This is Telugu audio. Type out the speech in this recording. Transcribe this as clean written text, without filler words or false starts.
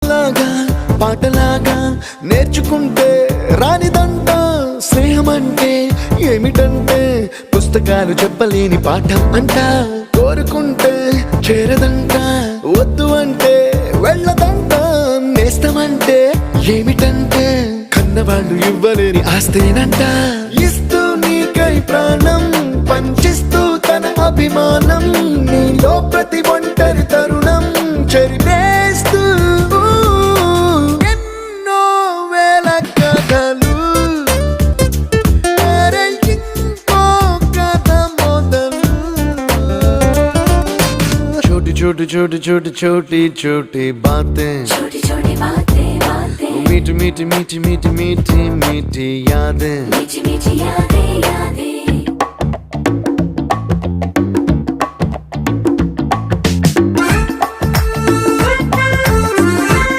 ఆటలాగా పాటలాగా నేర్చుకుంటే రానిదంట స్నేహం అంటే ఏమిటంటే పుస్తకాలు చెప్పలేని పాఠం అంట కోరుకుంటే చేరదంట వద్దు అంటే వెళ్ళదంట నేస్తమంటే ఏమిటంటే కన్నవాళ్ళు ఇవ్వలేని ఆస్తేనంట ఇస్తూ నీకై ప్రాణం పంచిస్తూ తన అభిమానం నీలో ప్రతి ఒంటరి తరుణం చెరిపేస్తూ ఎన్నో వేల కథలు ఇంకో కథ మొదలు छोटी छोटी छोटी छोटी छोटी छोटी बातें छोटी छोटी बातें बातें मीठी मीठी मीठी मीठी मीठी मीठी यादें मीठी मीठी यादें यादें